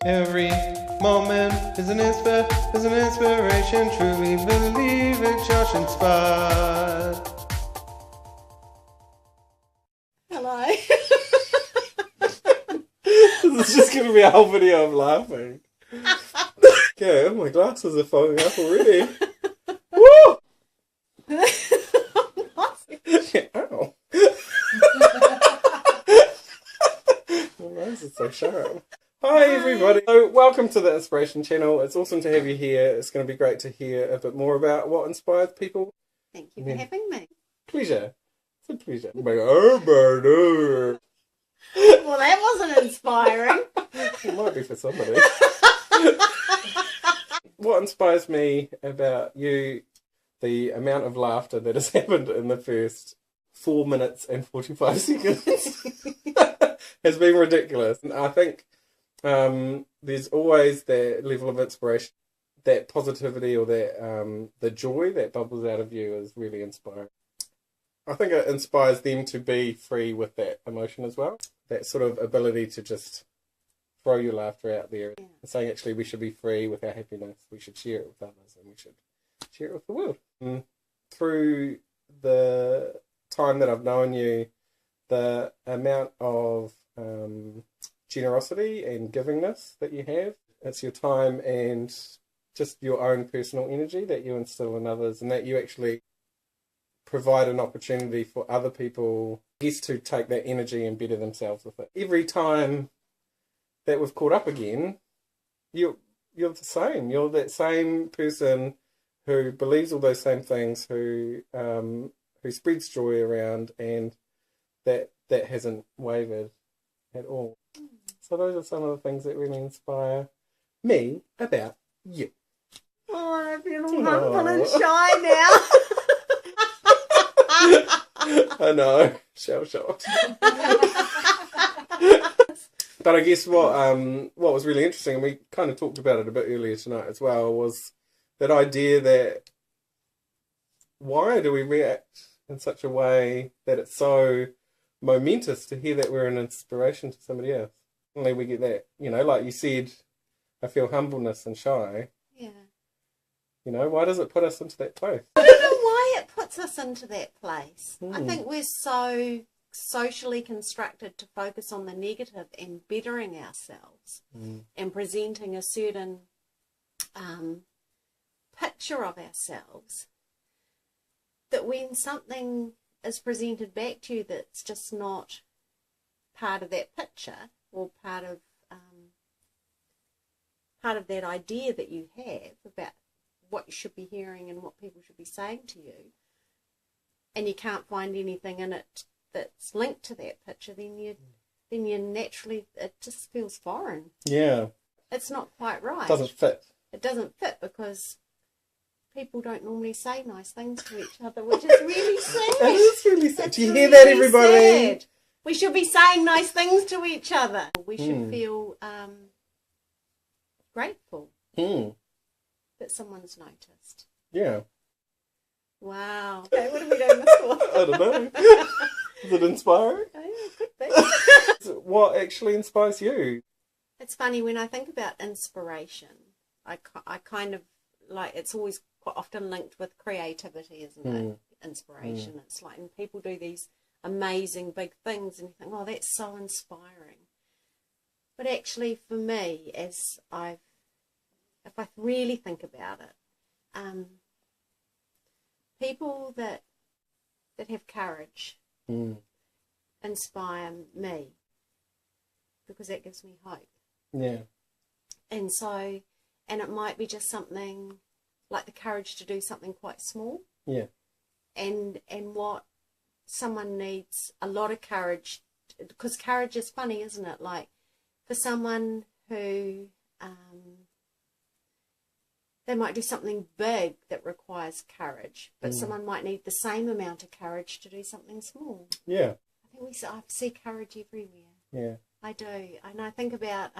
Every moment is an inspiration. Truly believe it, Josh inspired. Hello. This is just going to be a whole video of laughing. Okay, my glasses are fogging up already. Woo! Ow. My nose is so sharp. Hi everybody. So welcome to the Inspiration channel. It's awesome to have you here. It's going to be great to hear a bit more about what inspires people. Thank you for having me. Pleasure. It's a pleasure. Well, that wasn't inspiring. it might be for somebody. What inspires me about you, the amount of laughter that has happened in the first 4 minutes and 45 seconds has been ridiculous. And I think there's always that level of inspiration, that positivity or that the joy that bubbles out of you is really inspiring. I think it inspires them to be free with that emotion as well. That sort of ability to just throw your laughter out there, and saying actually we should be free with our happiness, we should share it with others, and we should share it with the world. And through the time that I've known you, the amount of generosity and givingness that you have, it's your time and just your own personal energy that you instill in others, and that you actually provide an opportunity for other people, I guess, to take that energy and better themselves with it. Every time that we've caught up again, you're the same. You're that same person who believes all those same things, who spreads joy around, and that hasn't wavered at all. So those are some of the things that really inspire me about you. Oh, I feel all humble and shy now. I know, shell shocked. But I guess what was really interesting, and we kind of talked about it a bit earlier tonight as well, was that idea that why do we react in such a way that it's so momentous to hear that we're an inspiration to somebody else? Suddenly we get that, like you said, I feel humbleness and shy. Yeah. Why does it put us into that place? I don't know why it puts us into that place. I think we're so socially constructed to focus on the negative and bettering ourselves and presenting a certain picture of ourselves, that when something is presented back to you that's just not part of that picture or part of that idea that you have about what you should be hearing and what people should be saying to you, and you can't find anything in it that's linked to that picture, then you naturally, it just feels foreign. Yeah. It's not quite right. It doesn't fit. It doesn't fit because people don't normally say nice things to each other, which is really sad. It is really sad. Do you hear really that, everybody? Sad. We should be saying nice things to each other. We should feel grateful that someone's noticed. Yeah. Wow. Okay, what are we doing this for? I don't know. Is it inspiring? Oh, yeah, it could be. What actually inspires you? It's funny, when I think about inspiration, I kind of like, it's always quite often linked with creativity, isn't it? Inspiration. It's like, and people do these amazing big things and you think, oh, that's so inspiring. But actually for me, if I really think about it, people that have courage inspire me, because that gives me hope. Yeah. And so, and it might be just something like the courage to do something quite small. Yeah. And what someone needs a lot of courage, because courage is funny, isn't it? Like for someone who they might do something big that requires courage, but someone might need the same amount of courage to do something small. Yeah. I think I see courage everywhere. Yeah. I do. And I think about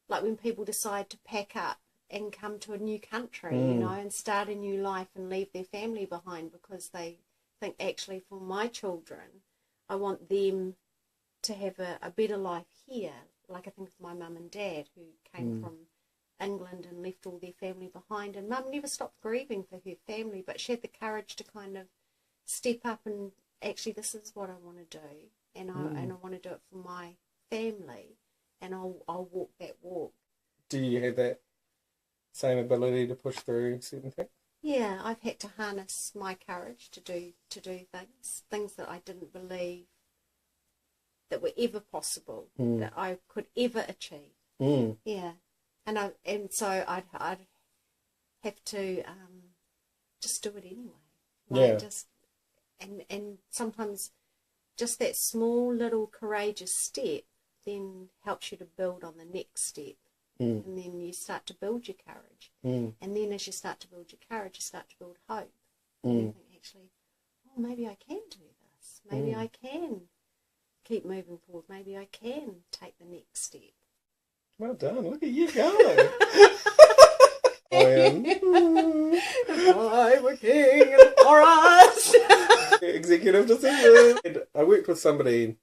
like when people decide to pack up and come to a new country, and start a new life and leave their family behind, because they think, actually, for my children, I want them to have a better life here like I think of my mum and dad who came from England and left all their family behind, and mum never stopped grieving for her family, but she had the courage to kind of step up and actually, this is what I want to do, and I want to do it for my family, and I'll walk that walk. Do you have that same ability to push through certain things? Yeah, I've had to harness my courage to do things that I didn't believe that were ever possible, that I could ever achieve. Yeah, and so I'd have to just do it anyway. Like just and sometimes just that small little courageous step then helps you to build on the next step. And then you start to build your courage. And then as you start to build your courage, you start to build hope. And you think, actually, oh, maybe I can do this. Maybe I can keep moving forward. Maybe I can take the next step. Well done. Look at you go. I'm a king in the forest. Executive decision. I worked with somebody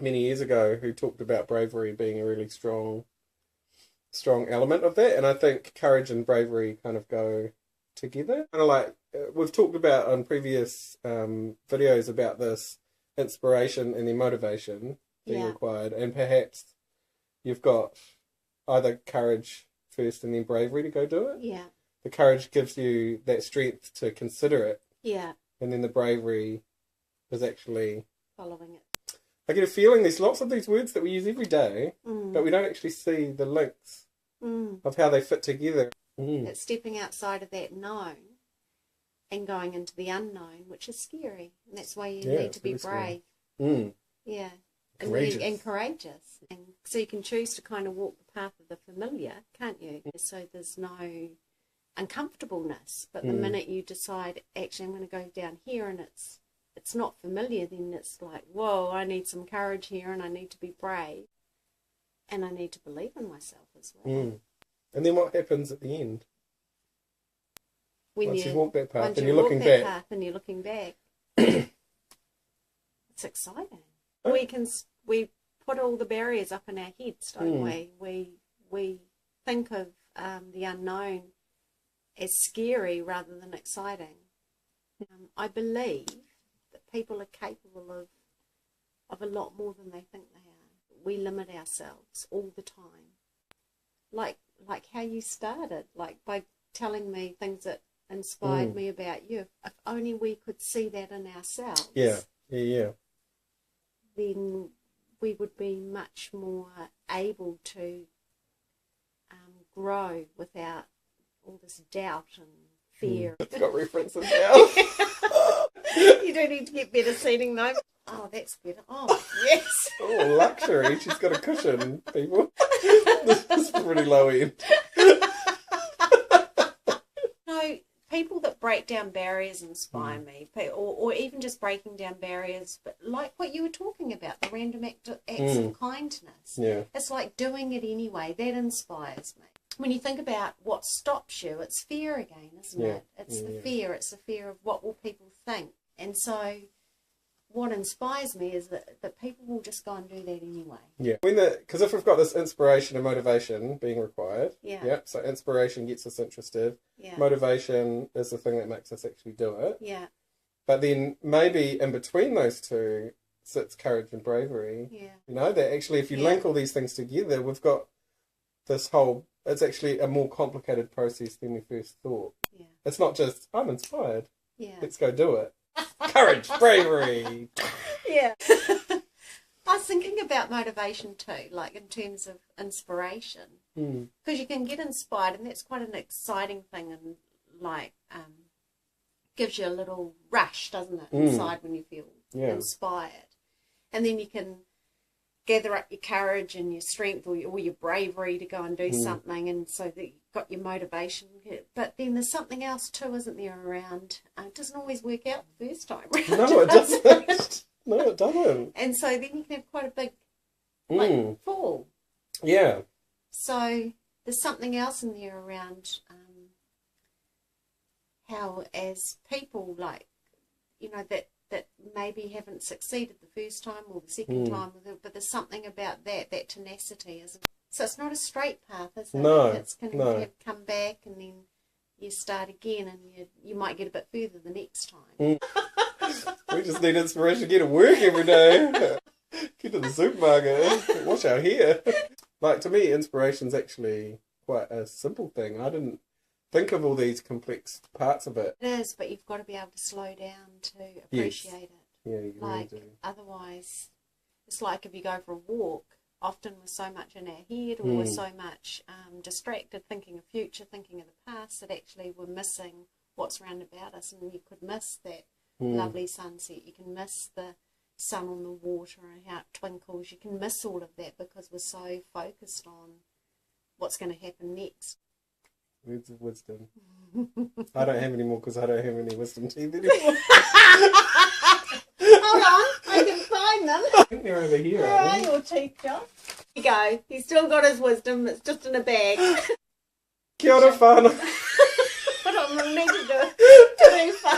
many years ago who talked about bravery being a really strong element of that, and I think courage and bravery kind of go together. Kind of like we've talked about on previous videos about this inspiration and then motivation being required, and perhaps you've got either courage first and then bravery to go do it. Yeah. The courage gives you that strength to consider it. Yeah. And then the bravery is actually following it. I get a feeling there's lots of these words that we use every day, but we don't actually see the links of how they fit together. It's stepping outside of that known and going into the unknown, which is scary. And that's why you need to be brave. Yeah. Courageous. And courageous. And so you can choose to kind of walk the path of the familiar, can't you? So there's no uncomfortableness. But the minute you decide, actually, I'm going to go down here and it's not familiar, then it's like, whoa, I need some courage here and I need to be brave. And I need to believe in myself as well. And then what happens at the end? Once you've walked that path and you're looking back. It's exciting. We put all the barriers up in our heads, don't we? We think of the unknown as scary rather than exciting. I believe that people are capable of a lot more than they think they are. We limit ourselves all the time. Like how you started, like by telling me things that inspired me about you. If only we could see that in ourselves. Yeah. Then we would be much more able to grow without all this doubt and fear. It's got references now. You don't need to get better seating though. Oh, that's better. Oh, yes. Oh, luxury. She's got a cushion, people. This is pretty low end. No, people that break down barriers inspire me, or even just breaking down barriers, but like what you were talking about, the random acts of kindness. Yeah. It's like doing it anyway. That inspires me. When you think about what stops you, it's fear again, isn't it? It's the fear. It's the fear of what will people think. And so what inspires me is that people will just go and do that anyway. Yeah. Because if we've got this inspiration and motivation being required, so inspiration gets us interested. Yeah. Motivation is the thing that makes us actually do it. Yeah. But then maybe in between those two sits courage and bravery. Yeah. You know, that actually if you link all these things together, we've got this whole, it's actually a more complicated process than we first thought. Yeah. It's not just, I'm inspired. Yeah. Let's go do it. Courage, bravery. Yeah. I was thinking about motivation too, like in terms of inspiration. Because you can get inspired, and that's quite an exciting thing, and like gives you a little rush, doesn't it, inside when you feel inspired. And then you can gather up your courage and your strength or your bravery to go and do something, and so that you've got your motivation. But then there's something else too, isn't there, around? It doesn't always work out the first time round. No, it doesn't. No, it doesn't. And so then you can have quite a big fall. Yeah. So there's something else in there around how as people, like, you know, that that maybe haven't succeeded the first time or the second time, but there's something about that tenacity, isn't it? So it's not a straight path, is it? No, It's can no. come back and then you start again, and you might get a bit further the next time. We just need inspiration to get to work every day. Get to the supermarket. Wash our hair. Like, to me, inspiration's actually quite a simple thing. I didn't think of all these complex parts of it. It is, but you've got to be able to slow down to appreciate it. Yeah, you Like, really do. otherwise, it's like if you go for a walk, often we're so much in our head, or we're so much distracted, thinking of future, thinking of the past, that actually we're missing what's round about us, and you could miss that lovely sunset. You can miss the sun on the water and how it twinkles. You can miss all of that because we're so focused on what's going to happen next. Words of wisdom. I don't have any more because I don't have any wisdom teeth anymore. Hold on, I can find them. I think they're over here. Where are your teeth, John? Here you go. He's still got his wisdom. It's just in a bag. Kia ora whānau. Put on the need to do it.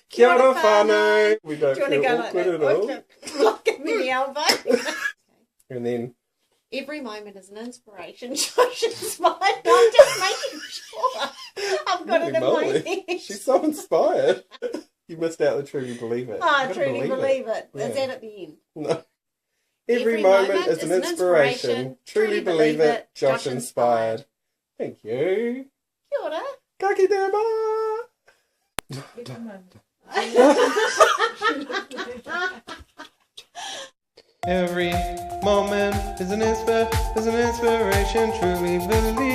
Kia ora whānau. We don't Do you want to feel go like awkward that? at all. Look at me in the elbow. And then, Every moment is an inspiration. Josh is mine. I'm just making sure. I've got it in holy my head. she's so inspired. You missed out the truly believe it. I You gotta truly believe it. Yeah. Is that at the end? No. Every moment is an inspiration. Truly believe it. Josh inspired. Thank you. Kia ora. Ka kite Every moment is an inspiration. Truly believe